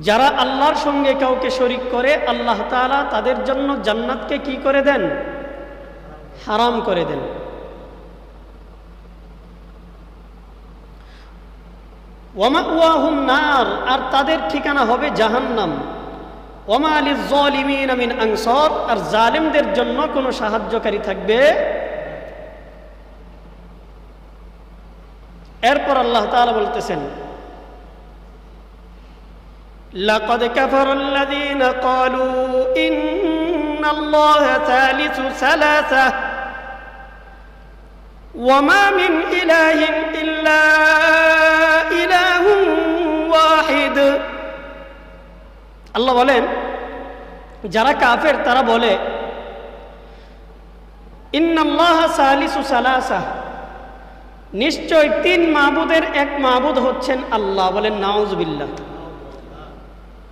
যারা আল্লাহর সঙ্গে কাউকে শরীক করে আল্লাহ তাআলা তাদের জন্য জান্নাতকে কি করে দেন? হারাম করে দেন। ওয়া মাওয়াহুম নার, আর তাদের ঠিকানা হবে জাহান্নাম। ওয়া মা লিয-যালিমিনা মিন আনসার, আর জালিমদের জন্য কোনো সাহায্যকারী থাকবে। এরপর আল্লাহ তাআলা বলতেছেন, লাকাদ কাফারাল্লাযীনা ক্বালু ইন্নাল্লাহা সালিসু সালাসা ওয়া মা মিন ইলাহিন ইল্লা ইলাহুন ওয়াহিদ। আল্লাহ বলেন, যারা কাফের তারা বলে ইন্নাল্লাহা সালিসু সালাসা, নিশ্চয় তিন মাবুদের এক মাবুদ হচ্ছেন আল্লাহ। বলেন নাউজুবিল্লাহ।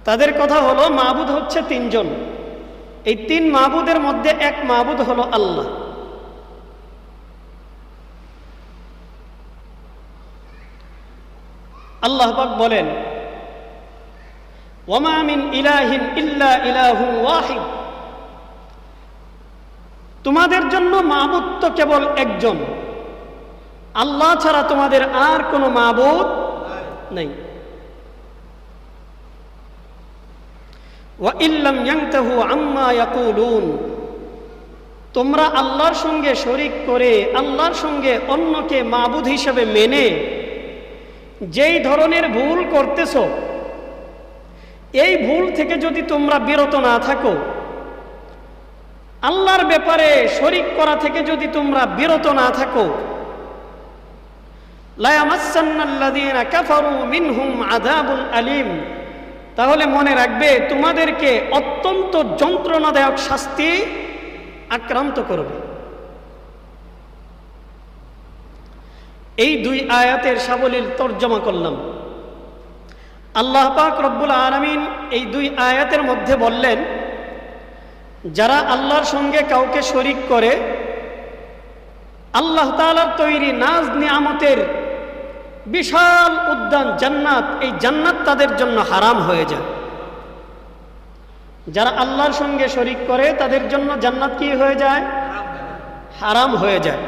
তাদের কথা হলো মাবুদ হচ্ছে তিনজন, এই তিন মাবুদের মধ্যে এক মাবুদ হলো আল্লাহ। আল্লাহ পাক বলেন, ওয়া মা মিন ইলাহিন ইল্লা ইলাহুন ওয়াহিদ, তোমাদের জন্য মাবুদ তো কেবল একজন, আল্লাহ ছাড়া তোমাদের আর কোনো মাবুদ নেই। ওয়া ইল্লাম ইয়ানতাহু আম্মা ইয়াকুলুন, তোমরা আল্লাহর সঙ্গে শরীক করে আল্লাহর সঙ্গে অন্যকে মাবুদ হিসেবে মেনে যেই ধরনের ভুল করতেছ, এই ভুল থেকে যদি তোমরা বিরত না থাকো, আল্লাহর ব্যাপারে শরীক করা থেকে যদি তোমরা বিরত না থাকো, লা ইয়ামাসসান্নাল্লাযীনা কাফারু মিনহুম আযাবুন আলীম, তাহলে মনে রাখবে তোমাদেরকে অত্যন্ত যন্ত্রণাদায়ক শাস্তি আক্রান্ত করবে। এই দুই আয়াতের সাবলীল তরজমা করলাম। আল্লাহ পাক রব্বুল আলামিন এই দুই আয়াতের মধ্যে বললেন, যারা আল্লাহর সঙ্গে কাউকে শরীক করে আল্লাহ তাআলার তৈরি নাজ নিয়ামতের বিশাল উদ্যান জান্নাত, এই জান্নাত তাদের জন্য হারাম হয়ে যায়। যারা আল্লাহর সঙ্গে শরীক করে তাদের জন্য জান্নাত কি হয়ে যায়? হারাম হয়ে যায়।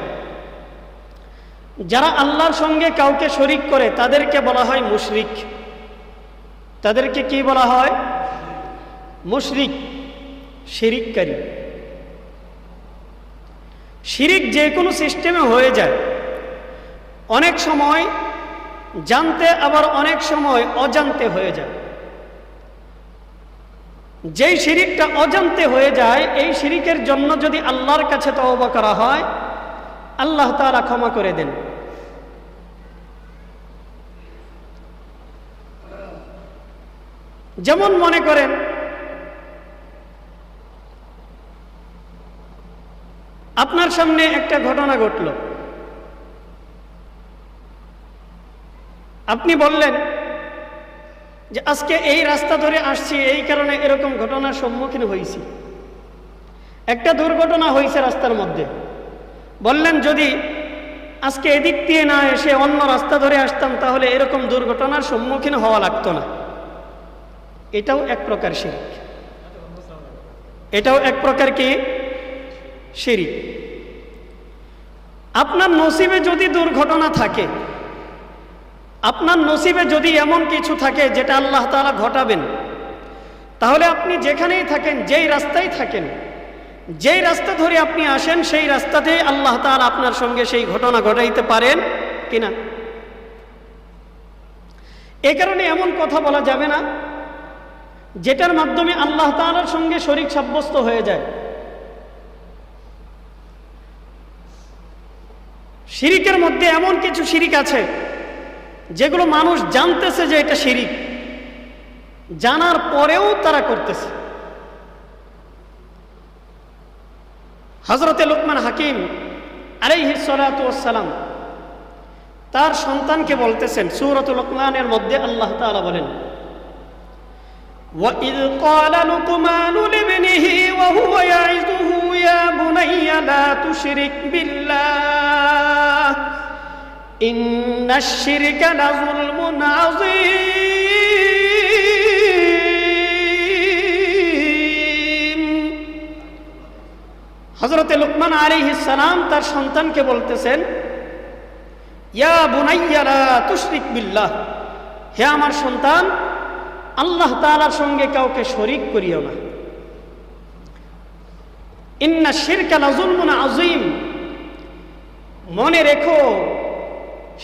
যারা আল্লাহর সঙ্গে কাউকে শরীক করে তাদেরকে বলা হয় মুশরিক। তাদেরকে কি বলা হয়? মুশরিক, শিরিককারী। শিরিক যে কোনো সিস্টেমে হয়ে যায়, অনেক সময় জানতে আবার অনেক সময় অজান্তে হয়ে যায়। যেই শিরিকটা অজান্তে হয়ে যায়, এই শিরিকের জন্য যদি আল্লাহর কাছে তওবা করা হয়, আল্লাহ তাআলা ক্ষমা করে দেন। যেমন মনে করেন আপনার সামনে একটা ঘটনা ঘটল, আপনি বললেন যে আজকে এই রাস্তা ধরে আসছি, এই কারণে এরকম ঘটনার সম্মুখীন হয়েছি। একটা দুর্ঘটনা হয়েছে রাস্তার মধ্যে, বললেন যদি আজকে এদিক দিয়ে না এসে অন্য রাস্তা ধরে আসতাম তাহলে এরকম দুর্ঘটনার সম্মুখীন হওয়া লাগতো না। এটাও এক প্রকার শিরিক। এটাও এক প্রকার কি? শিরিক। আপনার নসিবে যদি দুর্ঘটনা থাকে, আপনার নসিবে যদি এমন কিছু থাকে যেটা আল্লাহ তাআলা ঘটাবেন, তাহলে আপনি যেখানেই থাকেন, যেই রাস্তায় থাকেন, যেই রাস্তা ধরে আপনি আসেন, সেই রাস্তাতেই আল্লাহ তাআলা আপনার সঙ্গে সেই ঘটনা ঘটাইতে পারেন কিনা। এ কারণে এমন কথা বলা যাবে না যেটার মাধ্যমে আল্লাহ তাআলার সঙ্গে শরীক সাব্যস্ত হয়ে যায়। শিরিকের মধ্যে এমন কিছু শিরিক আছে যেগুলো মানুষ জানতেছে যে এটা শিরিক, জানার পরেও তারা করতেছে। হযরতে লুকমান হাকিম আলাইহিস সালাতু ওয়াস সালাম তার সন্তানকে বলতেছেন, সূরাতুল লুকমানের মধ্যে আল্লাহ তাআলা বলেন, وَإِذْ قَالَ لُقْمَانُ لِابْنِهِ وَهُوَ يَعِظُهُ يَا بُنَيَّ لَا تُشْرِكْ بِاللَّهِ إِنَّ الشِّرْكَ لَظُلْمٌ عَظِيمٌ। হযরতে লুকমান আলাইহিস সালাম তার সন্তানকে বলতেছেন, ইয়া বুনাইয়া লা তুশরিক বিল্লাহ, হে আমার সন্তান, আল্লাহ তাআলার সঙ্গে কাউকে শরীক করিও না। ইন্না শিরকা লাযুলমুন আযীম, মনে রেখো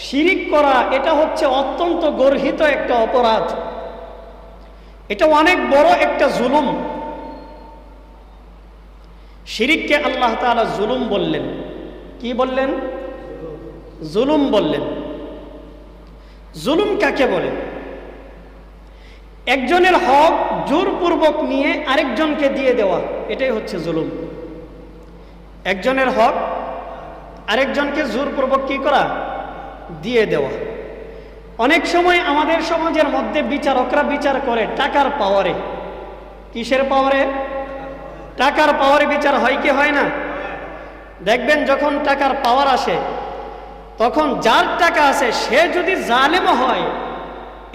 শিরিক করা এটা হচ্ছে অত্যন্ত গর্হিত একটা অপরাধ, এটা অনেক বড় একটা জুলুম। শিরিককে আল্লাহ তাআলা জুলুম বললেন। কি বললেন? জুলুম বললেন। জুলুম কাকে বলে? একজনের হক জোরপূর্বক নিয়ে আরেকজনকে দিয়ে দেওয়া, এটাই হচ্ছে জুলুম। একজনের হক আরেকজনকে জোরপূর্বক কি করা? দিয়ে দেওয়া। অনেক সময় আমাদের সমাজের মধ্যে বিচারকরা বিচার করে টাকার পাওয়ারে। কিসের পাওয়ারে? টাকার পাওয়ারে বিচার হয় কি হয় না? দেখবেন যখন টাকার পাওয়ার আসে তখন যার টাকা আছে সে যদি জালেম হয়,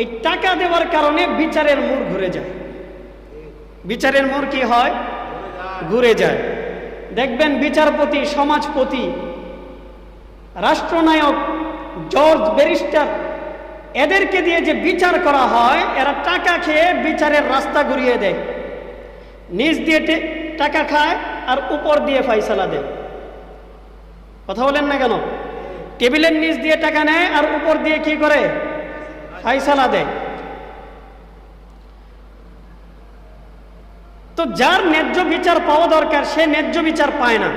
এই টাকা দেওয়ার কারণে বিচারের মোড় ঘুরে যায়। বিচারের মোড় কি হয়? ঘুরে যায়। দেখবেন বিচারপতি, সমাজপতি, রাষ্ট্রনায়ক, জজ, ব্যারিস্টার, এদেরকে দিয়ে যে বিচার করা হয়, এরা টাকা খেয়ে বিচারের রাস্তা ঘুরিয়ে দেয়। নিচ দিয়ে টাকা খায় আর উপর দিয়ে ফয়সালা দেয়। কথা বলেন না কেন? টেবিলের নিচ দিয়ে টাকা নেয় আর উপর দিয়ে কি করে? ফয়সালা দেয়। তো যার ন্যায্য বিচার পাওয়া দরকার সে ন্যায্য বিচার পায় না,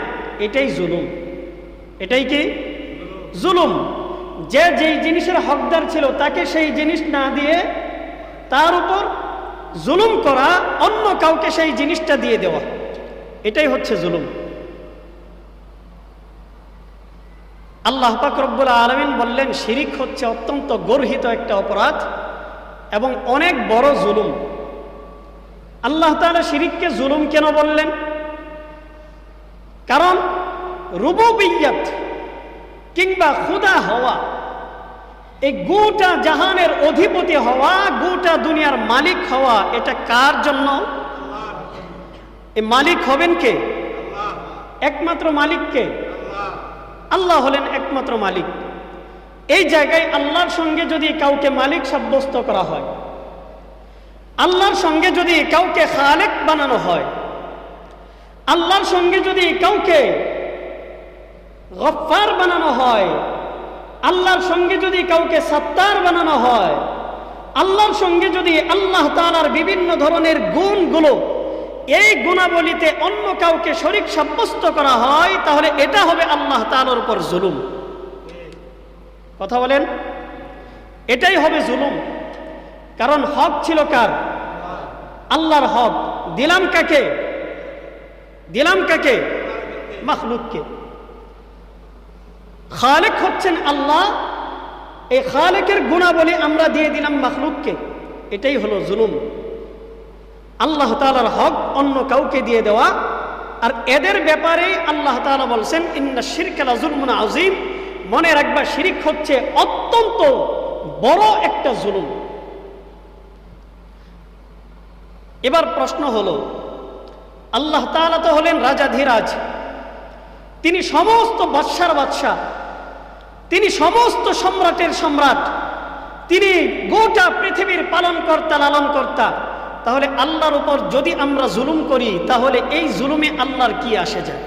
এটাই জুলুম। এটাই কি? জুলুম। যে যেই জিনিসের হকদার ছিল তাকে সেই জিনিস না দিয়ে তার উপর জুলুম করা, অন্য কাউকে সেই জিনিসটা দিয়ে দেওয়া, এটাই হচ্ছে জুলুম। আল্লাহ পাক রব্বুল আলামিন বললেন শিরিক হচ্ছে অত্যন্ত গর্হিত একটা অপরাধ এবং অনেক বড় জুলুম। আল্লাহ তাআলা শিরিককে জুলুম কেন বললেন? কারণ রুবুবিয়্যাত কিংবা খুদা হওয়া, এই গোটা জাহানের অধিপতি হওয়া, গোটা দুনিয়ার মালিক হওয়া, এটা কার জন্য? এই মালিক হবেন কে? একমাত্র মালিক কে? আল্লাহ হলেন একমাত্র মালিক। এই জায়গায় আল্লাহর সঙ্গে যদি কাউকে মালিক সাব্যস্ত করা হয়, আল্লাহর সঙ্গে যদি কাউকে খালেক বানানো হয়, আল্লাহর সঙ্গে যদি কাউকে গফফার বানানো হয়, আল্লাহর সঙ্গে যদি কাউকে সত্তার বানানো হয়, আল্লাহর সঙ্গে যদি আল্লাহ তাআলার বিভিন্ন ধরনের গুণগুলো, এই গুণাবলীতে অন্য কাউকে শরীক সাব্যস্ত করা হয়, তাহলে এটা হবে আল্লাহ তাআলার উপর জুলুম। কথা বলেন? এটাই হবে জুলুম। কারণ হক ছিল কার? আল্লাহর হক। দিলাম কাকে? দিলাম কাকে? মাখলুককে। খালেক হচ্ছেন আল্লাহ, এই খালেকের গুণাবলী আমরা দিয়ে দিলাম মাখলুককে, এটাই হলো জুলুম। আল্লাহ তাআলার হক অন্য কাউকে দিয়ে দেওয়া। আর এদের ব্যাপারে আল্লাহ তাআলা বলছেন ইন্না শিরকা লাযুলমুন আযীম, মনে রাখবা শিরিক হচ্ছে অত্যন্ত বড় একটা জুলুম। এবার প্রশ্ন হলো, আল্লাহ তাআলা তো হলেন রাজাধিরাজ, তিনি সমস্ত বাদশার বাদশা, তিনি সমস্ত সম্রাটের সম্রাট, তিনি গোটা পৃথিবীর পালনকর্তা, লালনকর্তা। তাহলে আল্লাহর উপর যদি আমরা জুলুম করি, তাহলে এই জুলুমে আল্লাহর কি আসে যায়?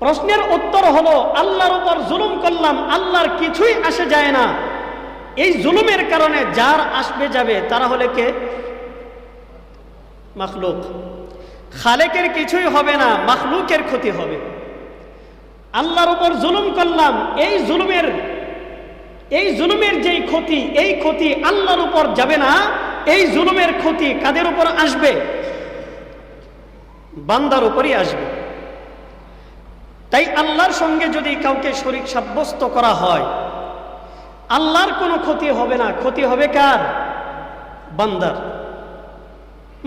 প্রশ্নের উত্তর হলো, আল্লাহর উপর জুলুম করলাম, আল্লাহর কিছুই আসে যায় না। এই জুলুমের কারণে যার আসবে যাবে তারা হলে কে? মাখলুক। খালেকের কিছুই হবে না, মাখলুকের ক্ষতি হবে। আল্লাহর উপর জুলুম করলাম, এই জুলুমের যেই ক্ষতি, এই ক্ষতি আল্লাহর উপর যাবে না, এই জুলুমের ক্ষতি কাদের উপর আসবে? বান্দার উপরই আসবে। তাই আল্লাহর সঙ্গে যদি কাউকে শরীক সাব্যস্ত করা হয়, আল্লাহর কোনো ক্ষতি হবে না, ক্ষতি হবে কার? বান্দার।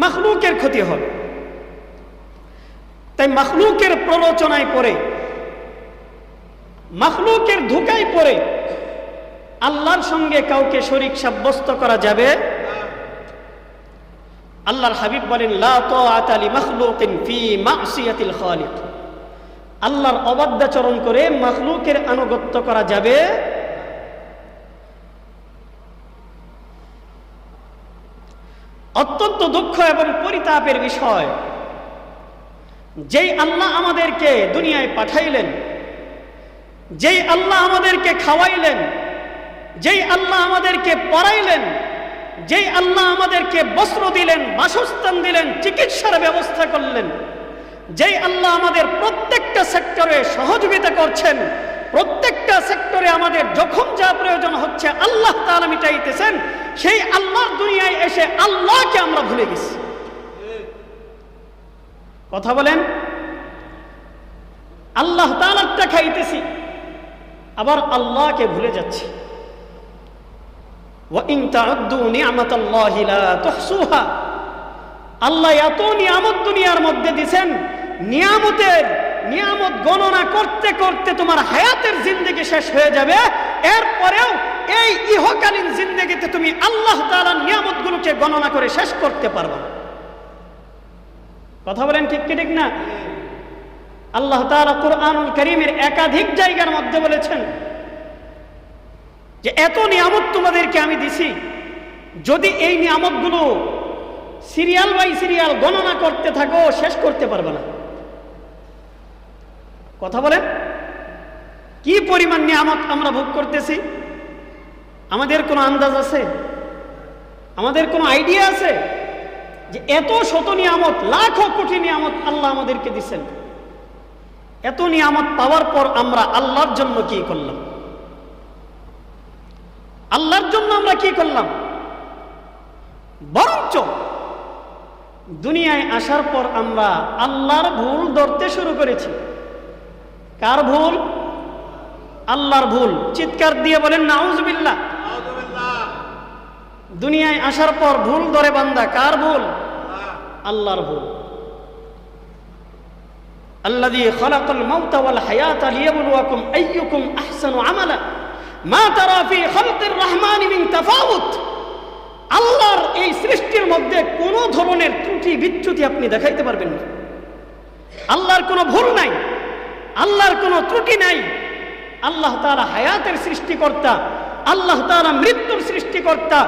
মাখলুকের ক্ষতি হবে। তাই মাখলুকের প্ররোচনায় পড়ে, মাখলুকের ধোঁকায় পড়ে আল্লাহর সঙ্গে কাউকে শরীক সাব্যস্ত করা যাবে? আল্লাহর হাবিব বলেন, লা তাআতা লিমাখলুকিন ফি মাসিয়াতিল খালিক। আল্লাহর অবাধ্যাচরণ করে মাখলুকের আনুগত্য করা যাবে। অত্যন্ত দুঃখ এবং পরিতাপের বিষয়, যেই আল্লাহ আমাদেরকে দুনিয়ায় পাঠাইলেন, যেই আল্লাহ আমাদেরকে খাওয়াইলেন, যেই আল্লাহ আমাদেরকে পড়াইলেন, যেই আল্লাহ আমাদেরকে বস্ত্র দিলেন, বাসস্থান দিলেন, চিকিৎসার ব্যবস্থা করলেন, যেই আল্লাহ আমাদের প্রত্যেকটা সেক্টরে সহযোগিতা করছেন, প্রত্যেকটা সেক্টরে আমাদের যখন যা প্রয়োজন হচ্ছে আল্লাহ তাআলা মিটাইতেছেন, সেই আল্লাহ দুনিয়ায় এসে আল্লাহকে আমরা ভুলে গেছি। কথা বলেন, আল্লাহ তাআলাটা খাইতেছি, আবার আল্লাহকে ভুলে যাচ্ছি। ওয়া ইন তাউদ্দু নি'মাতাল্লাহি লা তুহসুহা। আল্লাহ এত নিয়ামত দুনিয়ার মধ্যে দিবেন, নিয়ামত গণনা করতে করতে তোমার হায়াতের জিন্দেগি শেষ হয়ে যাবে। এরপরেও এই ইহকালীন জিন্দেগিতে তুমি আল্লাহ তাআলার নিয়ামতগুলোকে গণনা করে শেষ করতে পারবে না। কথা বলেন ঠিক কি ঠিক না? আল্লাহ তাআলা কুরআনুল কারীমের একাধিক জায়গার মধ্যে বলেছেন যে এত নিয়ামত তোমাদেরকে আমি দিছি, যদি এই নিয়ামতগুলো সিরিয়াল বাই সিরিয়াল গণনা করতে থাকো শেষ করতে পারবে না। কথা বলেন, কি পরিমাণ নিয়ামত আমরা ভোগ করতেছি? আমাদের কোনো আন্দাজ আছে? আমাদের কোনো আইডিয়া আছে যে এত শত নিয়ামত, লাখো কোটি নিয়ামত আল্লাহ আমাদেরকে দিচ্ছেন? এত নিয়ামত পাওয়ার পর আমরা আল্লাহর জন্য কি করলাম? আল্লাহর জন্য আমরা কি করলাম? বরঞ্চ দুনিয়ায় আসার পর আমরা আল্লাহর ভুল ধরতে শুরু করেছি। কার ভুল? আল্লাহর ভুল। চিৎকার দিয়ে বলেন নাউজুবিল্লাহ। দুনিয়ায় আসার পর ভুল ধরে বান্দা। কার ভুল? আল্লাহর ভুল। আল্লাযী খালাকাল মাউতা ওয়াল হায়াতা লিয়াবলুয়াকুম আইয়ুকুম আহসানু আমালা মা তারা ফি খালকির রহমানি মিন তাফাউত। আল্লাহর এই সৃষ্টির মধ্যে কোন ধরনের ত্রুটি বিচ্যুতি আপনি দেখাইতে পারবেন না। আল্লাহর কোনো ভুল নাই, আল্লাহর কোনো ত্রুটি নাই। আল্লাহ তাআলা হায়াতের সৃষ্টিকর্তা, আল্লাহ তাআলা মৃত্যুর সৃষ্টিকর্তা,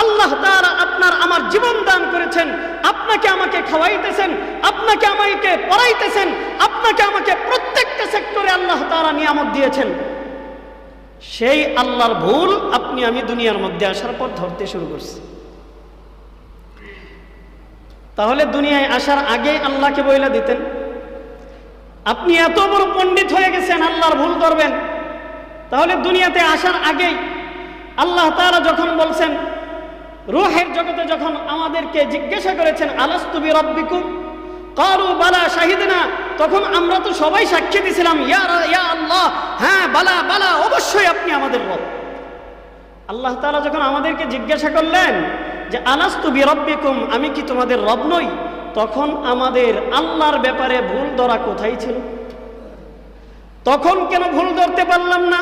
আল্লাহ তাআলা আপনার আমার জীবন দান করেছেন, আপনাকে আমাকে খাওয়াইতেছেন, আপনাকে আমাকে পড়াইতেছেন, আপনাকে আমাকে প্রত্যেকটা সেক্টরে আল্লাহ তাআলা নিয়ামত দিয়েছেন। সেই আল্লাহর ভুল আপনি আমি দুনিয়ার মধ্যে আসার পর ধরতে শুরু করছি। তাহলে দুনিয়ায় আসার আগে আল্লাহকে বইলা দিতেন। আপনি এত বড় পণ্ডিত হয়ে গেছেন আল্লাহর ভুল করবেন, তাহলে দুনিয়াতে আসার আগেই আল্লাহ তাআলা যখন বলছেন, রূহের জগতে যখন আমাদেরকে জিজ্ঞাসা করেছেন আলাস্তু বিরাব্বিকুম ক্বালু বালা শাহিদনা, তখন আমরা তো সবাই সাক্ষী দিয়েছিলাম, ইয়া আল্লাহ, হ্যাঁ বালা বালা, অবশ্যই আপনি আমাদের রব। আল্লাহ তাআলা যখন আমাদেরকে জিজ্ঞাসা করলেন যে আলাস্তু বিরাব্বিকুম, আমি কি তোমাদের রব নই, তখন আমাদের আল্লাহর ব্যাপারে ভুল ধরা কোথায় ছিল? তখন কেন ভুল ধরতে পারলাম না?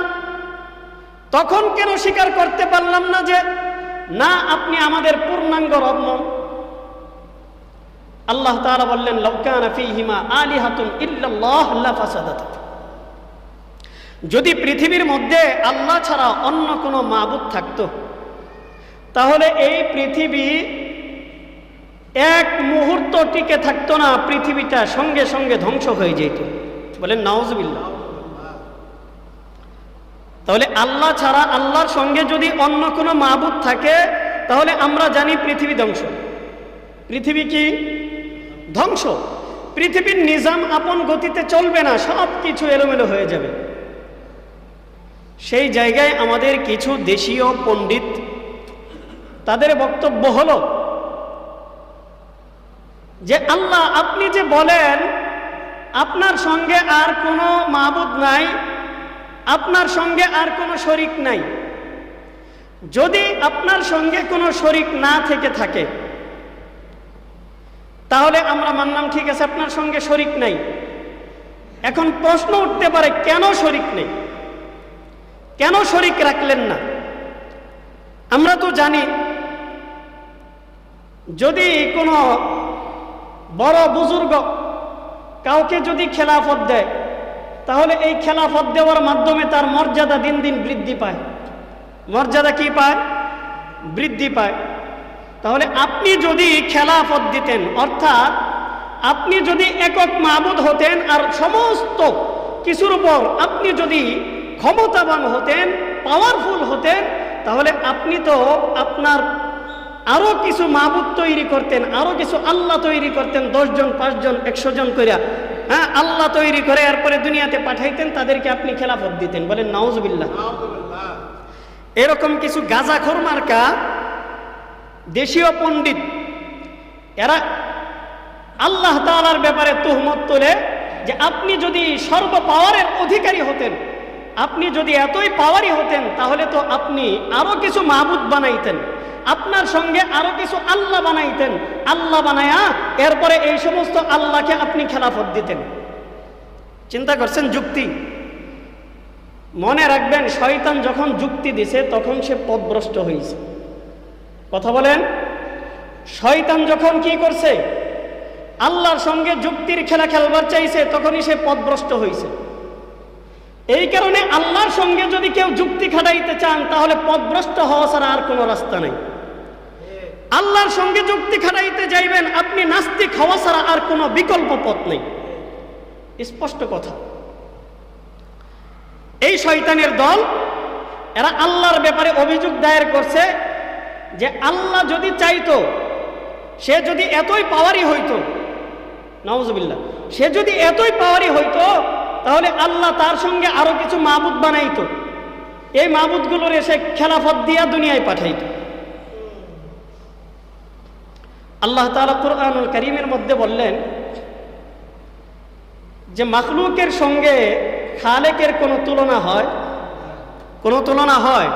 তখন কেন স্বীকার করতে পারলাম না যে না, আপনি আমাদের পূর্ণাঙ্গ রব নন? আল্লাহ তাআলা বললেন, লাউ কানা ফীহিমা আলিহাতুন ইল্লাল্লাহ লাফাসাদাতা। যদি পৃথিবীর মধ্যে আল্লাহ ছাড়া অন্য কোনো মাবুদ থাকতো, তাহলে এই পৃথিবী এক মুহূর্ত টিকে থাকতো না, পৃথিবীটা সঙ্গে সঙ্গে ধ্বংস হয়ে যেত। বলেন নাউজুবিল্লাহ। তাহলে আল্লাহ ছাড়া, আল্লাহর সঙ্গে যদি অন্য কোনো মাবুদ থাকে, তাহলে আমরা জানি পৃথিবী ধ্বংস। পৃথিবী কি ধ্বংস? পৃথিবীর নিজাম আপন গতিতে চলবে না, সব কিছু এলোমেলো হয়ে যাবে। সেই জায়গায় আমাদের কিছু দেশীয় পণ্ডিত, তাদের বক্তব্য হলো যে আল্লাহ, আপনি যে বলেন আপনার সঙ্গে আর কোনো মাবুদ নাই, আপনার সঙ্গে আর কোনো শরীক নাই, যদি আপনার সঙ্গে কোনো শরীক না থেকে থাকে, তাহলে আমরা মানলাম ঠিক আছে আপনার সঙ্গে শরীক নাই। এখন প্রশ্ন উঠতে পারে, কেন শরীক নেই? কেন শরীক রাখলেন না? আমরা তো জানি যদি কোনো বড় বুজুর্গ কাউকে যদি খেলাফত দেয়, তাহলে এই খেলাফত দেওয়ার মাধ্যমে তার মর্যাদা দিন দিন বৃদ্ধি পায়। মর্যাদা কি পায়? বৃদ্ধি পায়। তাহলে আপনি যদি খেলাফত দিতেন, অর্থাৎ আপনি যদি একক মাবুদ হতেন আর সমস্ত কিছুর উপর আপনি যদি ক্ষমতাবান হতেন, পাওয়ারফুল হতেন, তাহলে আপনি তো আপনার আরো কিছু মাবুদ তৈরি করতেন, আরো কিছু আল্লাহ তৈরি করতেন, 10 জন 5 জন 100 জন করে, হ্যাঁ, আল্লাহ তৈরি করে এরপরে দুনিয়াতে পাঠাইতেন, তাদেরকে আপনি খেলাফত দিতেন। বলেন নাউজুবিল্লাহ। এরকম কিছু গাঁজাখোর মার্কা দেশীয় পণ্ডিত, এরা আল্লাহ তাআলার ব্যাপারে তুহমত তোলে যে আপনি যদি সর্ব পাওয়ারের অধিকারী হতেন, আপনি যদি এতই পাওয়ারই হতেন, তাহলে তো আপনি আরো কিছু মাবুদ বানাইতেন, আপনার সঙ্গে আরো কিছু আল্লাহ বানাইতেন, আল্লাহ বানায়া এরপরে এই সমস্ত আল্লাহকে আপনি খেলাফত দিতেন। চিন্তা করছেন যুক্তি? মনে রাখবেন, শয়তান যখন যুক্তি দিছে তখন সে পথভ্রষ্ট হয়েছে। কথা বলেন, শয়তান যখন কি করছে? আল্লাহর সঙ্গে যুক্তির খেলা খেলবার চাইছে, তখনই সে পথভ্রষ্ট হয়েছে। এই কারণে আল্লাহর সঙ্গে যদি কেউ যুক্তি খাটাইতে চান, তাহলে পথভ্রষ্ট হওয়া ছাড়া আর কোনো রাস্তা নাই। আল্লাহর সঙ্গে যুক্তি খাটাইতে যাইবেন, আপনি নাস্তিক হওয়া ছাড়া আর কোনো বিকল্প পথ নেই। স্পষ্ট কথা। এই শয়তানের দল, এরা আল্লাহর ব্যাপারে অভিযোগ দায়ের করছে যে আল্লাহ যদি চাইতো, সে যদি এতই পাওয়ারি হইতো, নাউজুবিল্লাহ, সে যদি এতই পাওয়ারি হইতো, তাহলে আল্লাহ তার সঙ্গে আরো কিছু মাবুদ বানাইতো, এই মাবুদগুলোর এসে খেলাফত দিয়া দুনিয়ায় পাঠাইতো। আল্লাহ তাআলা কুরআনুল কারীমের মধ্যে বললেন যে মাখলুকের সঙ্গে খালেকের কোনো তুলনা হয়? কোনো তুলনা হয়?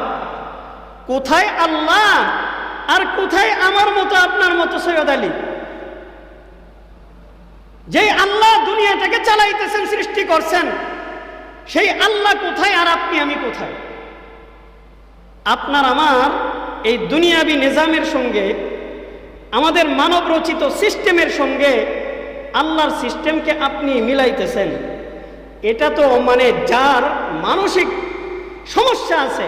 কোথায় আল্লাহ আর কোথায় আমার মতো আপনার মতো সৈয়দ আলী? যেই আল্লাহ দুনিয়াটাকে চালাইতেছেন, সৃষ্টি করছেন, সেই আল্লাহ কোথায় আর আপনি আমি কোথায়? আপনার আমার এই দুনিয়াবি নিজামের সঙ্গে, আমাদের মানব রচিত সিস্টেমের সঙ্গে আল্লাহর সিস্টেমকে আপনি মিলাইতেছেন। এটা তো মানে যার মানসিক সমস্যা আছে,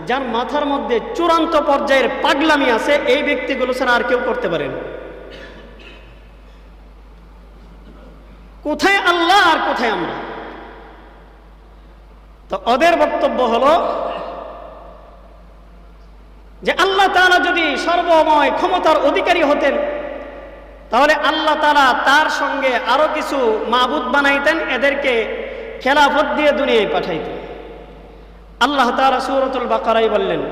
যার মাথার মধ্যে চূড়ান্ত পর্যায়ের পাগলামি আছে, এই ব্যক্তিগুলো ছাড়া আর কেউ করতে পারে না। কোথায় আল্লাহ আর কোথায় আমরা? তো ওদের বক্তব্য হলো যে আল্লাহ তাআলা যদি সর্বময় ক্ষমতার অধিকারী হতেন, তাহলে আল্লাহ তাআলা তার সঙ্গে আরো কিছু মাবুদ বানাইতেন, এদেরকে খেলাফত দিয়ে দুনিয়ায় পাঠাইতেন। আল্লাহ তাআলা সূরাতুল বাকারায় বললেন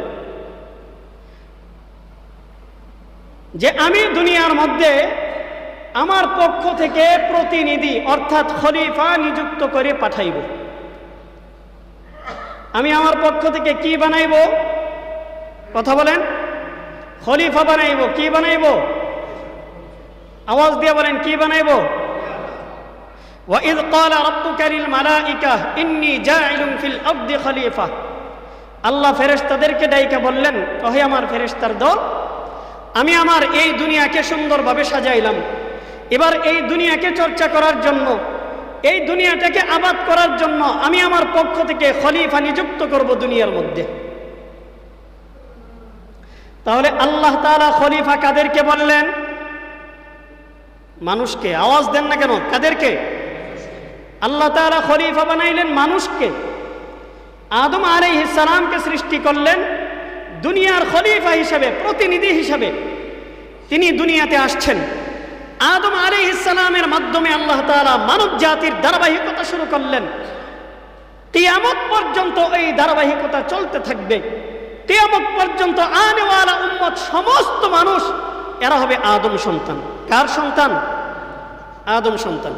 যে আমি দুনিয়ার মধ্যে আমার পক্ষ থেকে প্রতিনিধি অর্থাৎ খলিফা নিযুক্ত করে পাঠাইব। আমি আমার পক্ষ থেকে কি বানাইব? কথা বলেন। খলিফা বানাইব। কি বানাইব? আওয়াজ দিয়ে বলেন, কি বানাইব? وَإِذْ قَالَ رَبُّكَ لِلْمَلَائِكَةِ إِنِّي جَاعِلٌ فِي الْأَرْضِ خَلِيفَةً। আল্লাহ ফেরেশতাদেরকে ডাইকা বললেন, ওহে আমার ফেরেশতার দল, আমি আমার এই দুনিয়াকে সুন্দরভাবে সাজাইলাম, এবার এই দুনিয়াকে চর্চা করার জন্য, এই দুনিয়াটাকে আবাদ করার জন্য আমি আমার পক্ষ থেকে খলিফা নিযুক্ত করব দুনিয়ার মধ্যে। তাহলে আল্লাহ তাআলা খলিফা কাদেরকে বললেন? মানুষকে। আওয়াজ দেন না কেন? কাদেরকে? আল্লাহ তাআলা খলিফা বানাইলেন মানুষকে। আদম আলাইহিস সালামকে সৃষ্টি করলেন দুনিয়ার খলিফা হিসাবে, প্রতিনিধি হিসাবে তিনি দুনিয়াতে আসছেন। আদম আলাইহিস সালামের মাধ্যমে আল্লাহ তাআলা মানব জাতির ধারাবাহিকতা শুরু করলেন। কিয়ামত পর্যন্ত এই ধারাবাহিকতা চলতে থাকবে। কিয়ামত পর্যন্ত আনেওয়ালা উম্মত সমস্ত মানুষ এরা হবে আদম সন্তান। কার সন্তান? আদম সন্তান।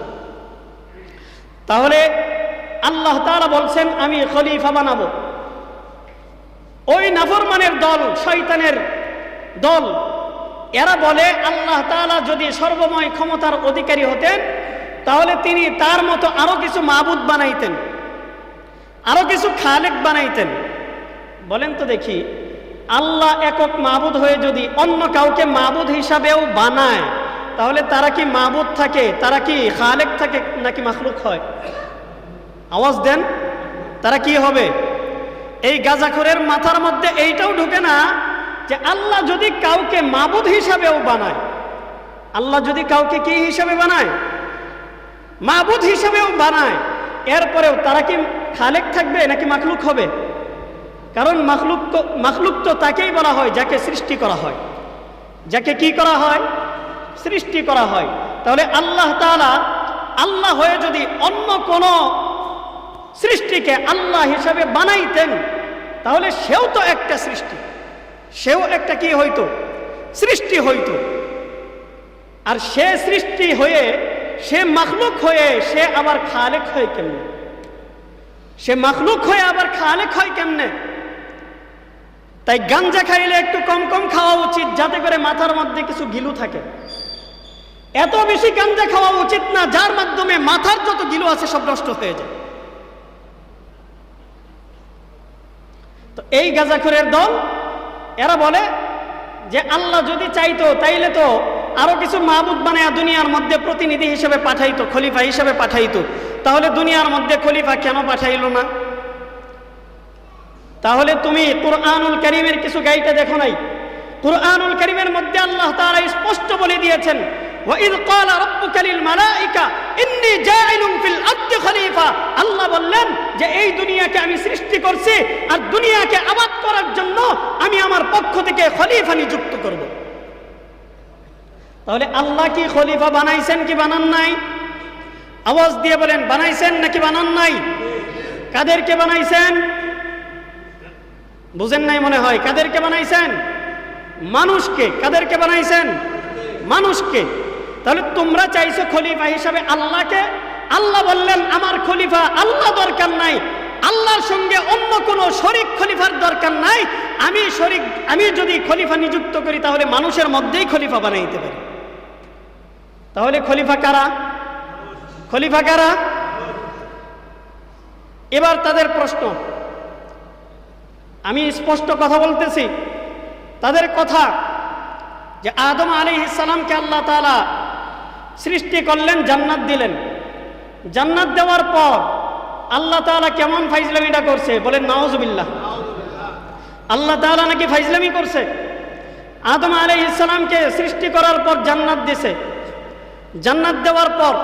তাহলে আল্লাহ তাআলা বলছেন আমি খলিফা বানাবো। ওই নাফরমানের দল, শয়তানের দল, এরা বলে আল্লাহ তাআলা যদি সর্বময় ক্ষমতার অধিকারী হতেন, তাহলে তিনি তার মতো আরো কিছু মাবুদ বানাইতেন, আরো কিছু খালেক বানাইতেন। বলেন তো দেখি, আল্লাহ একক মাবুদ হয়ে যদি অন্য কাউকে মাবুদ হিসাবেও বানায়, তাহলে তারা কি মাবুদ থাকে, তারা কি খালেক থাকে নাকি মাখলুক হয়? আওয়াজ দেন, তারা কি হবে? এই গাজাখোরের মাথার মধ্যে এইটাও ঢুকে না যে আল্লাহ যদি কাউকে মাবুদ হিসাবেও বানায়, আল্লাহ যদি কাউকে কি হিসাবে বানায়, মাবুদ হিসাবেও বানায়, এরপরেও তারা কি খালেক থাকবে নাকি মাখলুক হবে? কারণ মাখলুক তো তাকেই বলা হয় যাকে সৃষ্টি করা হয়, যাকে কি করা হয়, সৃষ্টি করা হয়। তাহলে আল্লাহ তাআলা আল্লাহ হয়ে যদি অন্য কোন সৃষ্টিকে আল্লাহ হিসাবে বানাইতেন, তাহলে সেও তো একটা সৃষ্টি, সেও একটা কি হইতো, সৃষ্টি হইতো। আর সে সৃষ্টি হয়ে, সে মাখলুক হয়ে, সে আবার খালেক হয় কেমনে? সে মাখলুক হয়ে আবার খালেক হয় কেমনে? তাই গাঞ্জা খাইলে একটু কম কম খাওয়া উচিত, যাতে করে মাথার মধ্যে কিছু গিলু থাকে। এত বেশি গাঞ্জা খাওয়া উচিত না যার মাধ্যমে মাথার যত গিলু আছে সব নষ্ট হয়ে যায়। তো এই গাঁজাখোরের দল, এরা বলে যে আল্লাহ যদি চাইতো তাইলে তো আরো কিছু মাবুদ বানায়া দুনিয়ার মধ্যে প্রতিনিধি হিসেবে পাঠাইতো, খলিফা হিসেবে পাঠাইতো। তাহলে দুনিয়ার মধ্যে খলিফা কেন পাঠাইলো না? তাহলে তুমি কুরআনুল কারীমের কিছু গাইতে দেখো নাই? কুরআনুল কারীমের মধ্যে আল্লাহ তাআলা স্পষ্ট বলে দিয়েছেন, ওয়াইদ ক্বালা রাব্বুকা লিল মালাইকা ইন্নী জাইলুন ফিল আরদি খলিফা। আল্লাহ বললেন যে এই দুনিয়াকে আমি সৃষ্টি করছি, আর দুনিয়াকে আবাদ করার জন্য আমি আমার পক্ষ থেকে খলিফা নিযুক্ত করব। তাহলে আল্লাহ কি খলিফা বানাইছেন কি বানান নাই? আওয়াজ দিয়ে বলেন, বানাইছেন নাকি বানান নাই? কাদেরকে বানাইছেন? বুঝেন নাই মনে হয়। কাদেরকে বানাইছেন? মানুষকে। কাদেরকে বানাইছেন? মানুষকে। তাহলে তোমরা চাইছো খলিফা হিসাবে আল্লাহকে। আল্লাহ বললেন আমার খলিফা আল্লাহ দরকার নাই, আল্লাহর সঙ্গে অন্য কোনো শরীক খলিফার দরকার নাই। আমি যদি খলিফা নিযুক্ত করি তাহলে মানুষের মধ্যেই খলিফা বানাইতে পারি। তাহলে খলিফা কারা? খলিফা কারা? এবার তাদের প্রশ্ন, আমি স্পষ্ট কথা বলতেছি। তাদের কথা যে আদম আলাইহিস সালামকে আল্লাহ তাআলা সৃষ্টি করলেন, জান্নাত দিলেন। জান্নাত দেওয়ার পর আল্লাহ তাআলা কেমন ফাইজলামিটা করছে বলেন নাউজুবিল্লাহ। আল্লাহ তাআলা নাকি ফাইজলামি করছে? আদম আলাইহিস সালামকে সৃষ্টি করার পর জান্নাত দিছে। জান্নাত দেওয়ার পর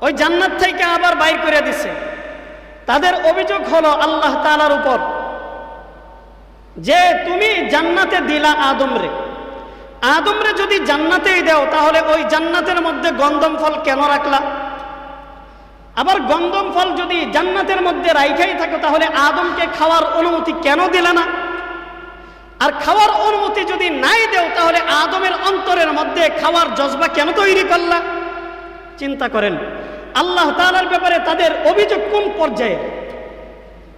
ওই জান্নাত থেকে আবার বাইর করে দিছে। তাদের অভিযোগ হলো আল্লাহ তাআলার উপর যে তুমি জান্নাতে দিলা আদমরে, আদমরে যদি জান্নাতেই দাও তাহলে ওই জান্নাতের মধ্যে গন্ধম ফল কেন রাখলা? আবার গন্ধম ফল যদি জান্নাতের মধ্যে রাইখাই থাকো তাহলে আদমকে খাওয়ার অনুমতি কেন দিলে না? আর খাওয়ার অনুমতি যদি নাই দেও তাহলে আদমের অন্তরের মধ্যে খাওয়ার জজবা কেন তৈরি করলা? চিন্তা করেন আল্লাহ তাআলার ব্যাপারে তাদের অভিযোগ কোন পর্যায়ে।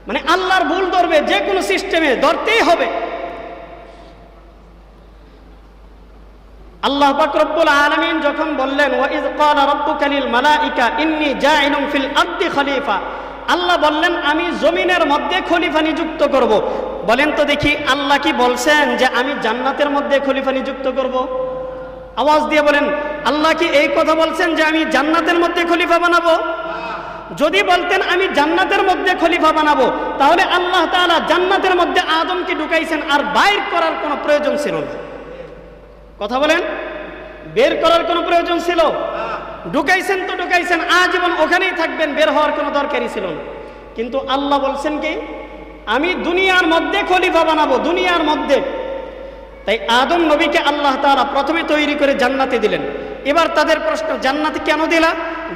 মানে আল্লাহর ভুল ধরবে যে কোনো সিস্টেমে ধরতেই হবে। আল্লাহ পাক রব্বুল আলামিন যখন বললেন ওয়াইদ ক্বালা রাব্বুকা লিল মালাইকা ইন্নী জাইলুন ফিল আরদি খলিফা, আল্লাহ বললেন আমি জমিনের মধ্যে খলিফা নিযুক্ত করব। বলেন তো দেখি আল্লাহ কি বলছেন যে আমি জান্নাতের মধ্যে খলিফা নিযুক্ত করব? আওয়াজ দিয়ে বলেন, আল্লাহ কি এই কথা বলছেন যে আমি জান্নাতের মধ্যে খলিফা বানাবো? যদি বলতেন আমি জান্নাতের মধ্যে খলিফা বানাবো তাহলে আল্লাহ তাআলা জান্নাতের মধ্যে আদমকে ঢুকাইছেন, আর বাইর করার কোনো প্রয়োজন ছিল না। কথা বলেন, বের করার কোনো প্রয়োজন ছিল? ঢুকাইছেন তো ঢুকাইছেন, আজীবন ওখানেই থাকবেন, বের হওয়ার কোনো দরকারই ছিল না। কিন্তু আল্লাহ বলছেন কি আমি দুনিয়ার মধ্যে খলিফা বানাবো, দুনিয়ার মধ্যে। তাই আদম নবীকে আল্লাহ তাআলা প্রথমে তৈরি করে জান্নাতে দিলেন। এবার তাদের প্রশ্ন, জান্নাতে কেন দিলা?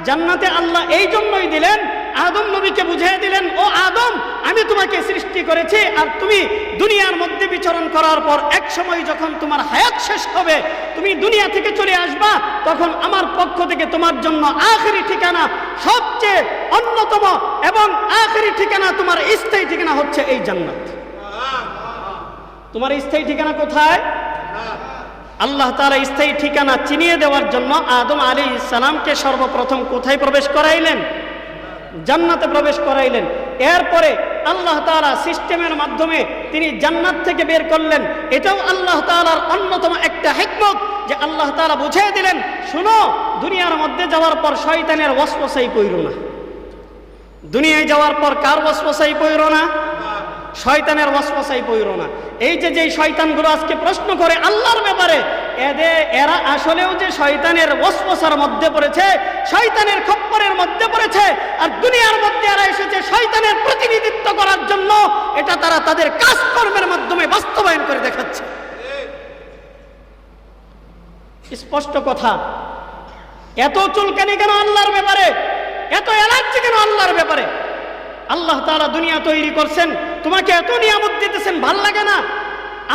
জান্নাতে আল্লাহ এই জন্যই দিলেন, আদম নবীকে বুঝিয়ে দিলেন ও আদম আমি তোমাকে সৃষ্টি করেছি, আর তুমি দুনিয়ার মধ্যে বিচরণ করার পর এক সময় যখন তোমার হায়াত শেষ হবে, তুমি দুনিয়া থেকে চলে আসবা, তখন আমার পক্ষ থেকে তোমার জন্য আখেরি ঠিকানা, সবচেয়ে অন্যতম এবং আখেরি ঠিকানা, তোমার স্থায়ী ঠিকানা হচ্ছে এই জান্নাত। তোমার স্থায়ী ঠিকানা কোথায়? আল্লাহ তাআলা স্থায়ী ঠিকানা চিনিয়ে দেওয়ার জন্য আদম আলাইহিস সালামকে সর্বপ্রথম কোথায় প্রবেশ করাইলেন? জান্নাতে প্রবেশ করাইলেন। এরপরে আল্লাহ তাআলা সিস্টেমের মাধ্যমে তিনি জান্নাত থেকে বের করলেন। এটাও আল্লাহ তাআলার অন্যতম একটা হিকমত যে আল্লাহ তাআলা বুঝিয়ে দিলেন, শুনো, দুনিয়ার মধ্যে যাওয়ার পর শয়তানের ওয়াসওয়াসায় পড়ো না। দুনিয়ায় যাওয়ার পর কার ওয়াসওয়াসায় পড়ো না? শয়তানের ওয়াসওয়াসায় পড়ো না। এই যে যেই শয়তানগুলো আজকে প্রশ্ন করে আল্লাহর ব্যাপারে, এরা আসলেও যে শয়তানের ওয়াসওয়াসার মধ্যে পড়েছে, শয়তানের খপ্পরের মধ্যে পড়েছে, আর দুনিয়ার মধ্যে এরা এসেছে শয়তানের প্রতিনিধিত্ব করার জন্য। এটা তারা তাদের কাজকর্মের মাধ্যমে বাস্তবায়ন করে দেখাচ্ছে। স্পষ্ট কথা। এত চুলকানি কেন আল্লাহর ব্যাপারে? এত এলার্জি কেন আল্লাহর ব্যাপারে? আল্লাহ তাআলা দুনিয়া তৈরি করছেন, তোমাকে এত নিয়ামত দিতেছেন, ভাল লাগে না?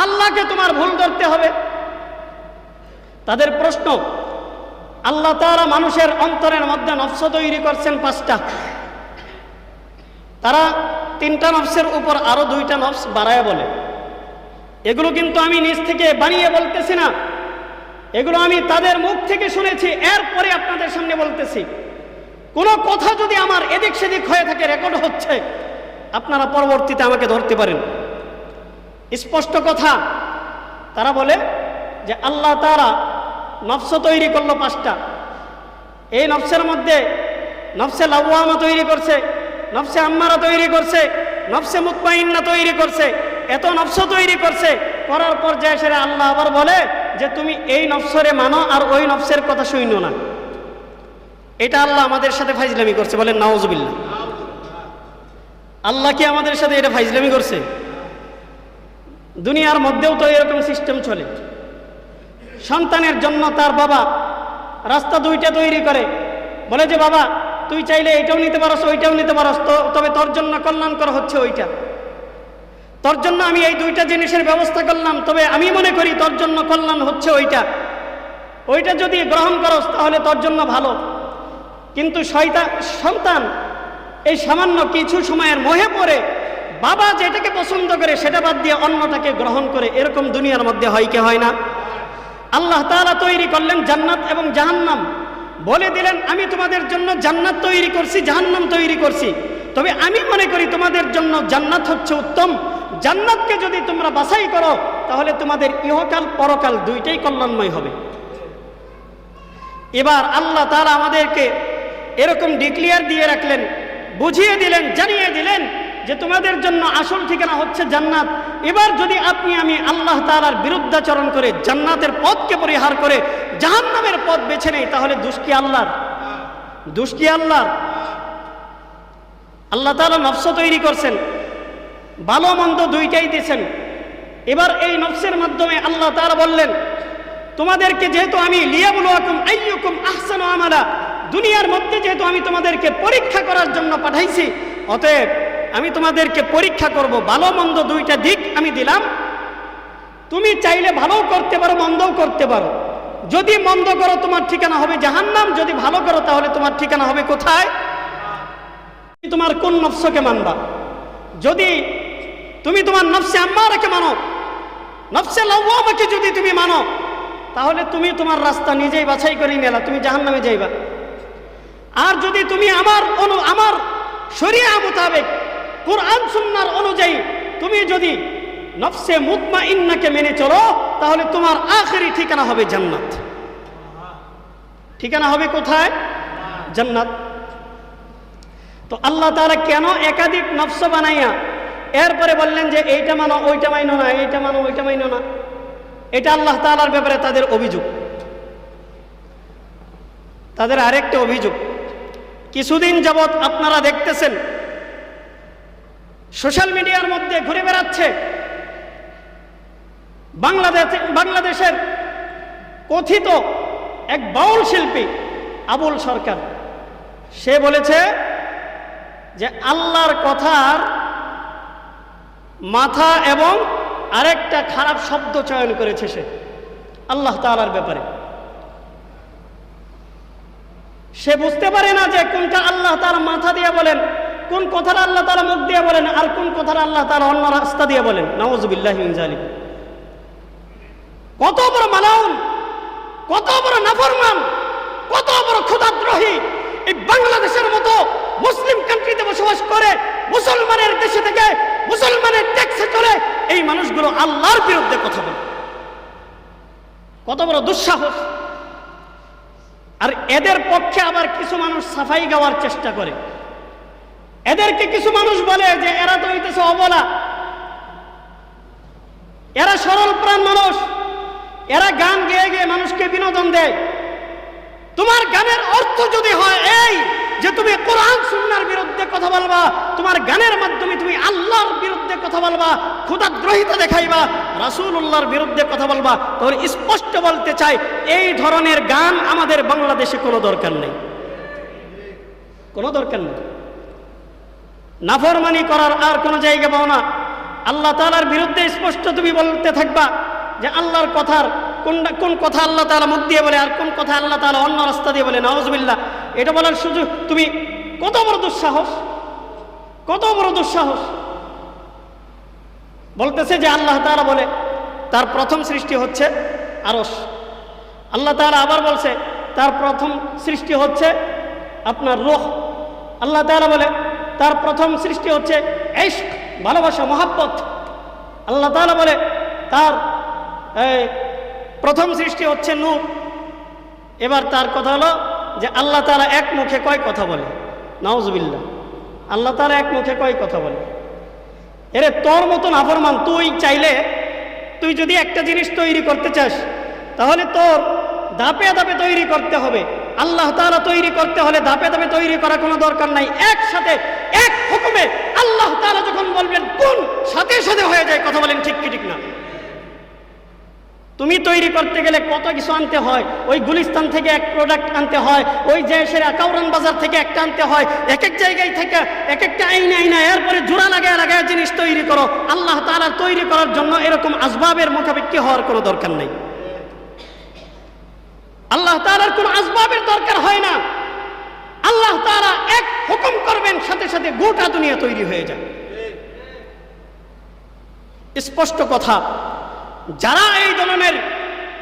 আল্লাহকে তোমার ভুল ধরতে হবে? তাদের প্রশ্ন, আল্লাহ তাআলা মানুষের অন্তরের মধ্যে নফস তৈরি করছেন 5টা। তারা 3টা নফসের উপর আরো 2টা নফস বাড়ায় বলে। এগুলো কিন্তু আমি নিজ থেকে বানিয়ে বলতেছি না, এগুলো আমি তাদের মুখ থেকে শুনেছি, এরপরে আপনাদের সামনে বলতেছি। কোনো কথা যদি আমার এদিক সেদিক হয়ে থাকে, রেকর্ড হচ্ছে, আপনারা পরবর্তীতে আমাকে ধরতে পারেন। স্পষ্ট কথা। তারা বলে যে আল্লাহ তাআলা নফস তৈরি করলো 5টা। এই নফসের মধ্যে নফসে লাওয়ামা তৈরি করছে, নফসে আম্মারা তৈরি করছে, নফসে মুতমাইন্না তৈরি করছে, এত নফস তৈরি করছে। করার পর যে সেরা আল্লাহ আবার বলে যে তুমি এই নফসরে মানো আর ওই নফসের কথা শুনো না। এটা আল্লাহ আমাদের সাথে ফাইজলামি করছে, বলেন নাউজুবিল্লাহ। আল্লাহ কি আমাদের সাথে এটা ফাইজলামি করছে? দুনিয়ার মধ্যেও তো এরকম সিস্টেম চলে। সন্তানের জন্য তার বাবা রাস্তা 2টা তৈরি করে, বলে যে বাবা তুই চাইলে এটাও নিতে পারস, ওইটাও নিতে পারস, তবে তোর জন্য কল্যাণকর হচ্ছে ওইটা। তোর জন্য আমি এই 2টা জিনিসের ব্যবস্থা করলাম, তবে আমি মনে করি তোর জন্য কল্যাণ হচ্ছে ওইটা। ওইটা যদি গ্রহণ করস তাহলে তোর জন্য ভালো। কিন্তু সন্তান এই সামান্য কিছু সময়ের মোহে পড়ে বাবা যেটাকে পছন্দ করে সেটা বাদ দিয়ে অন্যটাকে গ্রহণ করে। এরকম দুনিয়ার মধ্যে হয় কি হয় না? আল্লাহ তাআলা তৈরি করলেন জান্নাত এবং জাহান্নাম, বলে দিলেন আমি তোমাদের জন্য জান্নাত তৈরি করছি, জাহান্নাম তৈরি করছি, তবে আমি মনে করি তোমাদের জন্য জান্নাত হচ্ছে উত্তম। জান্নাতকে যদি তোমরা বাছাই করো তাহলে তোমাদের ইহকাল পরকাল 2টাই কল্যাণময় হবে। এবার আল্লাহ তাআলা আমাদেরকে এরকম ডিক্লিয়ার দিয়ে রাখলেন, বুঝিয়ে দিলেন, জানিয়ে দিলেন যে তোমাদের জন্য আসল ঠিকানা হচ্ছে জান্নাত। এবার যদি আপনি আমি আল্লাহ তাআলার বিরুদ্ধাচরণ করে জান্নাতের পথকে পরিহার করে জাহান্নামের পথ বেছে নেই, তাহলে দোষ কি আল্লাহর? দোষ কি আল্লাহর? আল্লাহ তাআলা নফস তৈরি করছেন, ভালো মন্দ 2টাই দিয়েছেন। এবার এই নফসের মাধ্যমে আল্লাহ তাআলা বললেন তোমাদেরকে যেহেতু আমি লিয়াবলুয়াকুম আইয়ুকুম আহসানু আমালা, দুনিয়ার মধ্যে যেহেতু আমি তোমাদেরকে পরীক্ষা করার জন্য পাঠাইছি, অতএব আমি তোমাদেরকে পরীক্ষা করব। ভালো মন্দ 2টা দিক আমি দিলাম, তুমি চাইলে ভালোও করতে পারো, মন্দও করতে পারো। যদি মন্দ করো তোমার ঠিকানা হবে জাহান্নাম, যদি ভালো করো তাহলে তোমার ঠিকানা হবে কোথায়? তোমার কোন নফসকে মানবা? যদি তুমি তোমার নফসে আম্মারাকে মানো, নফসে লাওয়ামাকে যদি তুমি মানো, তাহলে তুমি তোমার রাস্তা নিজেই বাছাই করে নিলা, তুমি জাহান্নামে যাইবা। আর যদি তুমি আমার শরিয়া মোতাবেক কোরআন সুন্নাহর অনুযায়ী তুমি যদি নফসে মুতমাইন্নাকে মেনে চলো, তাহলে তোমার আখেরি ঠিকানা হবে জান্নাত। ঠিকানা হবে কোথায়? জান্নাত। তো আল্লাহ তাআলা কেন একাধিক নফস বানাইয়া এরপরে বললেন যে এইটা মানো ওইটা মাইনো না, এইটা মানো ওইটা মাইনো না? এটা আল্লাহ তাআলার ব্যাপারে তাদের অভিযোগ। তাদের আরেকটা অভিযোগ, কিছুদিন যাবৎ আপনারা দেখতেছেন সোশ্যাল মিডিয়ার মধ্যে ঘুরে বেড়াচ্ছে বাংলাদেশের কথিত এক বাউল শিল্পী আবুল সরকার। সে বলেছে যে আল্লাহর কথার মাথা এবং আরেকটা খারাপ শব্দ চয়ন করেছে সে আল্লাহ তাআলার ব্যাপারে। সে বুঝতে পারে না যে কোনটা আল্লাহ তাআলা মাথা দিয়ে বলেন, কোন কথাটা আল্লাহ তাআলা মুখ দিয়ে বলেন, আর কোন কথাটা আল্লাহ তাআলা অন্য রাস্তা দিয়ে বলেন। নাউযুবিল্লাহি মিন যালিক। কত বড় মালাউন, কত বড় নাফরমান, কত বড় খোদাদ্রোহী এই বাংলাদেশের মতো মুসলিম কান্ট্রিতে বসবাস করে, মুসলমানের দেশে থেকে মুসলমানের ট্যাক্সে চলে এই মানুষগুলো আল্লাহর বিরুদ্ধে কথা বলে। কত বড় দুঃসাহস! আর এদের পক্ষে আবার কিছু মানুষ সাফাই গাওয়ার চেষ্টা করে। এদেরকে কিছু মানুষ বলে যে এরা তো হইতেছে অবলা, এরা সরল প্রাণ মানুষ, এরা গান গেয়ে গিয়ে মানুষকে বিনোদন দেয়। তোমার গানের অর্থ যদি হয় এই যে তুমি কোরআন সুন্নাহর বিরুদ্ধে কথা বলবা, তোমার গানের মাধ্যমে তুমি আল্লাহর বিরুদ্ধে কথা বলবা, ক্ষুধাদ্রোহিতা দেখাইবা, রাসূলুল্লাহর বিরুদ্ধে কথা বলবা, তাহলে স্পষ্ট বলতে চাই এই ধরনের গান আমাদের বাংলাদেশে কোনো দরকার নেই, কোনো দরকার নেই। নাফরমানি করার আর কোনো জায়গা পাও না। আল্লাহ তাআলার বিরুদ্ধে স্পষ্ট তুমি বলতে থাকবা যে আল্লাহর কথার কোন কথা আল্লাহ তাআলা মুখ দিয়ে বলে আর কোন কথা আল্লাহ তাআলা অন্য রাস্তা দিয়ে বলে, নাউজুবিল্লাহ। এটা বলার সুযোগ তুমি, কত বড় দুঃসাহস, কত বড় দুঃসাহস! বলতেছে যে আল্লাহ তাআলা বলে তার প্রথম সৃষ্টি হচ্ছে আরশ। আল্লাহ তাআলা আবার বলছে তার প্রথম সৃষ্টি হচ্ছে আপনার রূহ। আল্লাহ তাআলা বলে তার প্রথম সৃষ্টি হচ্ছে ইশক, ভালোবাসা, মহাব্বত। আল্লাহ তাআলা বলে তার প্রথম সৃষ্টি হচ্ছে নূর। এবার তার কথা হলো যে আল্লাহ তাআলা এক মুখে কয় কথা বলে, নাউজুবিল্লাহ। আল্লাহ তাআলা এক মুখে কয় কথা বলে। এরে তোর মতো নাফরমান তুই চাইলে তুই যদি একটা জিনিস তৈরি করতে চাস তাহলে তোর ধাপে ধাপে তৈরি করতে হবে। আল্লাহ তাআলা তৈরি করতে হলে ধাপে ধাপে তৈরি করা কোনো দরকার নাই, একসাথে এক হুকুমে আল্লাহ তাআলা যখন বলবেন কোন, সাথে সাথে হয়ে যায়। কথা বলেন ঠিক কি ঠিক না? তুমি তৈরি করতে গেলে কত কিছু আনতে হয়, ওই গুলিস্তান থেকে এক প্রোডাক্ট আনতে হয়, ওই জয়সের কাউরান বাজার থেকে একটা আনতে হয়, এক এক জায়গায় থেকে এক একটা আইনা এরপরে জোড়া লাগায় লাগায় জিনিস তৈরি করো। আল্লাহ তাআলা তৈরি করার জন্য এরকম আসবাবের মুখাপেক্ষি হওয়ার কোনো দরকার নেই। আল্লাহ তাআলার কোনো আসবাবের দরকার হয় না। আল্লাহ তাআলা এক হুকুম করবেন, সাথে সাথে গোটা দুনিয়া তৈরি হয়ে যায়। স্পষ্ট কথা। যারা এই ধরনের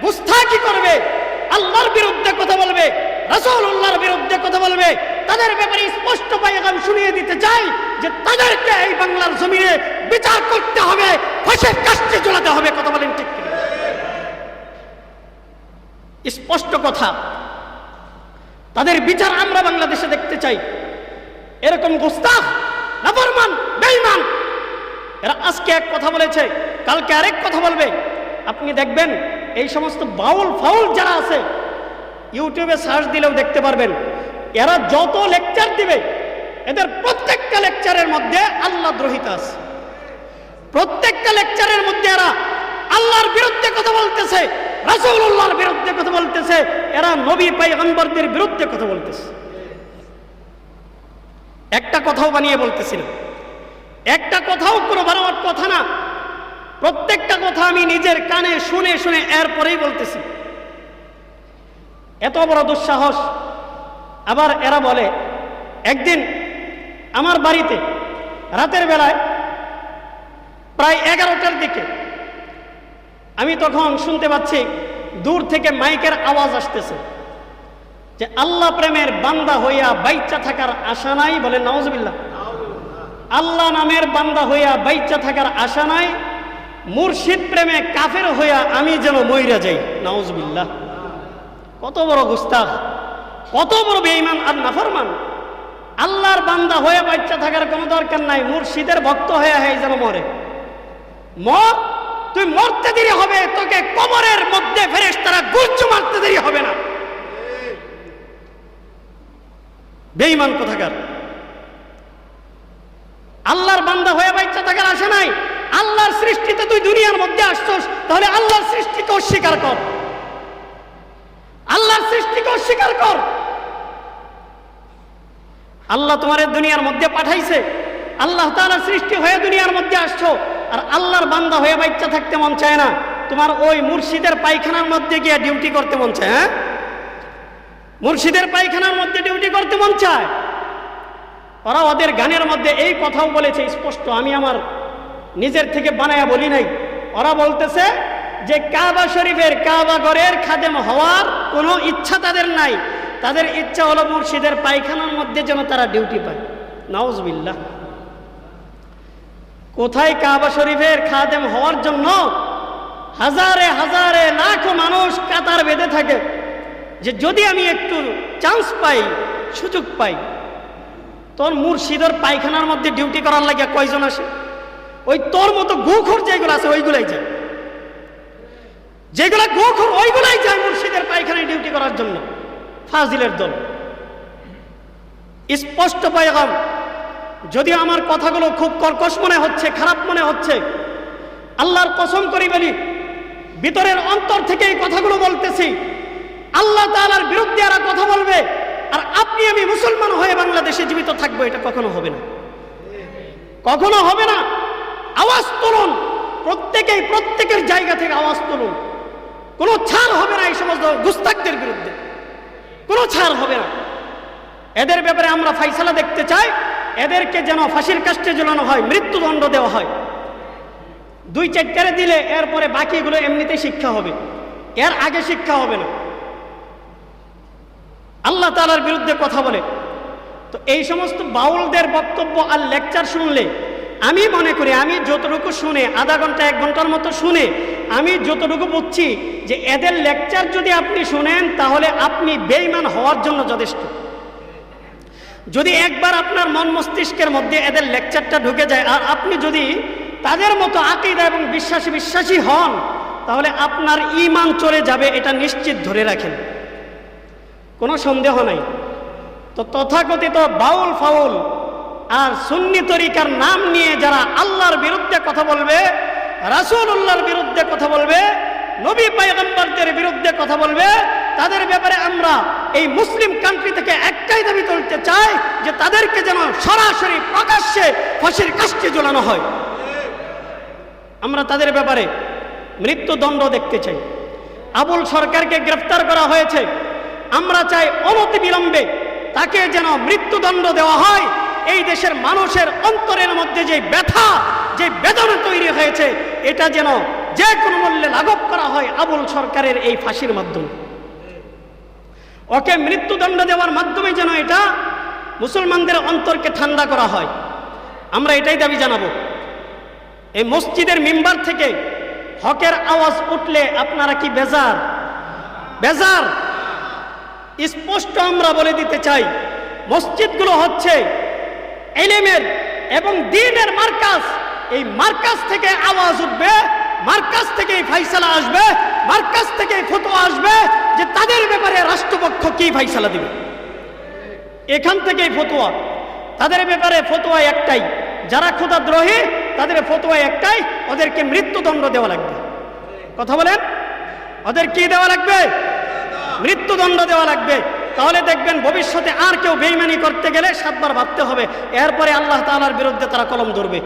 গুস্তাখি করবে, আল্লাহর বিরুদ্ধে কথা বলবে, রাসূলুল্লাহর বিরুদ্ধে কথা বলবে, তাদের ব্যাপারে স্পষ্ট পয়গাম শুনিয়ে দিতে চাই যে তাদেরকে এই বাংলার জমিনে বিচার করতে হবে, ফাঁসির কাস্টে ঝোলাতে হবে। কথা বলেন ঠিক কি? স্পষ্ট কথা। তাদের বিচার আমরা বাংলাদেশে দেখতে চাই। এরকম গুস্তাখ, নাফরমান, বেঈমান এরা আজকে এক কথা বলেছে, কালকে আরেক কথা বলবে। আপনি দেখবেন এই সমস্ত বাউল ফাউল যারা আছে ইউটিউবে সার্চ দিলেও দেখতে পারবেন, এরা যত লেকচার দিবে এদের প্রত্যেকটা লেকচারের মধ্যে আল্লাহ দ্রোহিতা আছে। প্রত্যেকটা লেকচারের মধ্যে এরা আল্লাহর বিরুদ্ধে কথা বলতেছে, রাসূলুল্লাহর বিরুদ্ধে কথা বলতেছে, এরা নবী পয়গম্বরদের বিরুদ্ধে কথা বলতেছে। একটা কথাও বানিয়ে বলতেছি না, একটা কথাও কোনো বানোয়াট কথা না। প্রত্যেকটা কথা আমি নিজের কানে শুনে শুনে এরপরেই বলতেছি। এত বড় দুঃসাহস! আবার এরা বলে, একদিন আমার বাড়িতে রাতের বেলায় প্রায় 11টার দিকে আমি তখন শুনতে পাচ্ছি দূর থেকে মাইকের আওয়াজ আসতেছে যে আল্লাহ প্রেমের বান্দা হইয়া বাইচা থাকার আশা নাই। বলে নাউজুবিল্লাহ। আল্লাহ নামের বান্দা হইয়া বাইচা থাকার আশা নাই, মুর্শিদ প্রেমে কাফের হইয়া আমি যেন মইরা যাই। নাউজুবিল্লাহ। কত বড় গুস্তাখ, কত বড় বেঈমান আর নাফরমান! আল্লাহর বান্দা হয়ে বাইচা থাকার কোনো দরকার নাই, মুর্শিদের ভক্ত হয়ে যেন মরে। মর, তুই মরতে দেরি হবে, তোকে কবরের মধ্যে ফেরেশতারা গুরজু মারতে দেরি হবে না। বেঈমান কোথাকার! আল্লাহর বান্দা হয়ে বাইচা থাকার আশা নাই। আল্লাহর সৃষ্টিতে তুই দুনিয়ার মধ্যে আসছস, তাহলে আল্লাহর সৃষ্টিকে অস্বীকার কর, আল্লাহর সৃষ্টিকে অস্বীকার কর। আল্লাহ তোমার দুনিয়ার মধ্যে পাঠাইছে, আল্লাহ তাআলার সৃষ্টি হয়ে দুনিয়ার মধ্যে আসছো, আর আল্লাহর বান্দা হয়ে বাইচা থাকতে মন চায় না, তোমার ওই মুর্শিদের পায়খানার মধ্যে গিয়ে ডিউটি করতে মন চায়। হ্যাঁ, মুর্শিদের পায়খানার মধ্যে ডিউটি করতে মন চায়। ওরা ওদের গানের মধ্যে এই কথাও বলেছে স্পষ্ট, আমি আমার নিজের থেকে বানায়া বলি নাই। ওরা বলতেছে যে কাবা শরীফের, কাবা ঘরের খাদেম হওয়ার কোনো ইচ্ছা তাদের নাই, তাদের ইচ্ছা হলো মুর্শিদের পায়খানার মধ্যে যেন তারা ডিউটি পায়। নাউজুবিল্লাহ। কোথায় কাবা শরীফের খাদেম হওয়ার জন্য হাজারে হাজারে লাখো মানুষ কাতার বেঁধে থাকে, যে যদি আমি একটু চান্স পাই, সুযোগ পাই। তোর মুর্শিদের পায়খানার মধ্যে ডিউটি করার লাগে কয়জন আসে? ওই তোর মতো গুখোর যেগুলো আছে ওইগুলাই যায়, যেগুলা গুখোর ওইগুলাই যায় মুর্শিদের পায়খানায় ডিউটি করার জন্য। ফাজিলের দল। স্পষ্ট পয়গাম। যদিও আমার কথাগুলো খুব কর্কশ মনে হচ্ছে, খারাপ মনে হচ্ছে, আল্লাহর কসম করি বলি, ভিতরের অন্তর থেকে এই কথাগুলো বলতেছি। আল্লাহ তাআলার বিরুদ্ধে এরা কথা বলবে, আর আপনি আমি মুসলমান হয়ে বাংলাদেশে জীবিত থাকবো, এটা কখনো হবে না, কখনো হবে না। আওয়াজ তুলুন, প্রত্যেকেই প্রত্যেকের জায়গা থেকে আওয়াজ তুলুন। কোনো ছাড় হবে না এই সমস্ত গুস্তাখদের বিরুদ্ধে, কোনো ছাড় হবে না। এদের ব্যাপারে আমরা ফাইসালা দেখতে চাই, এদেরকে যেন ফাঁসির কাস্টে ঝুলানো হয়, মৃত্যুদণ্ড দেওয়া হয়। 2-4 দিলে এরপরে বাকিগুলো এমনিতেই শিক্ষা হবে, এর আগে শিক্ষা হবে না। আল্লাহ তাআলার বিরুদ্ধে কথা বলে, তো এই সমস্ত বাউলদের বক্তব্য আর লেকচার শুনলে আমি মনে করি, আমি যতটুকু শুনে, আধা ঘন্টা 1 ঘন্টার মতো শুনে আমি যতটুকু বুঝছি, যে এদের লেকচার যদি আপনি শুনেন তাহলে আপনি বেঈমান হওয়ার জন্য যথেষ্ট। যদি একবার আপনার মন মস্তিষ্কের মধ্যে এদের লেকচারটা ঢুকে যায়, আর আপনি যদি তাদের মতো আকীদা এবং বিশ্বাসী হন, তাহলে আপনার ঈমান চলে যাবে, এটা নিশ্চিত ধরে রাখেন, কোনো সন্দেহ নাই। তো তথাকথিত বাউল ফাউল আর সুন্নি তরিকার নাম নিয়ে যারা আল্লাহর বিরুদ্ধে কথা বলবে, রাসূলুল্লাহর বিরুদ্ধে কথা বলবে, নবী পয়গম্বরদের বিরুদ্ধে কথা বলবে, তাদের ব্যাপারে আমরা এই মুসলিম কান্ট্রি থেকে একটাই দাবি তুলতে চাই, যে তাদেরকে যেন সরাসরি প্রকাশ্যে ফাঁসির কাস্টে ঝোলানো হয়। আমরা তাদের ব্যাপারে মৃত্যুদণ্ড দেখতে চাই। আবুল সরকারকে গ্রেফতার করা হয়েছে, আমরা চাই অনতিবিলম্বে তাকে যেন মৃত্যুদণ্ড দেওয়া হয়। এই দেশের মানুষের অন্তরের মধ্যে যে ব্যথা, যে বেদনা তৈরি হয়েছে, এটা যেন যে কোনো মূল্যে লাঘব করা হয় আবুল সরকারের এই ফাঁসির মাধ্যমে। ওকে মৃত্যুদণ্ড দেওয়ার মাধ্যমে যেন এটা মুসলমানদের অন্তরকে ঠান্ডা করা হয়। আমরা এটাই দাবি জানাবো। এই মসজিদের মিম্বার থেকে হকের আওয়াজ উঠলে আপনারা কি বেজার? বেজার? স্পষ্ট আমরা বলে দিতে চাই, মসজিদগুলো হচ্ছে ইলমের এবং দ্বীনের মার্কাজ। এই মার্কাজ থেকে আওয়াজ উঠবে, মার্কাজ থেকে ফাইসালা আসবে, মার্কাজ থেকে ফতোয়া আসবে, যে তাদের ব্যাপারে রাষ্ট্রপক্ষ কি ফাইসালা দিবে। এখান থেকেই ফতোয়া। তাদের ব্যাপারে ফতোয়া একটাই, যারা খোদাদ্রোহী তাদের ফতোয়া একটাই, ওদেরকে মৃত্যুদণ্ড দেওয়া লাগবে। কথা বলেন, ওদের কি দেওয়া লাগবে? মৃত্যুদণ্ড দেওয়া লাগবে। তাহলে দেখবেন ভবিষ্যতে আর কেউ বেঈমানি করতে গেলে 7 বার ভাবতে হবে, এরপরে আল্লাহ তাআলার বিরুদ্ধে তারা কলম ধরবে।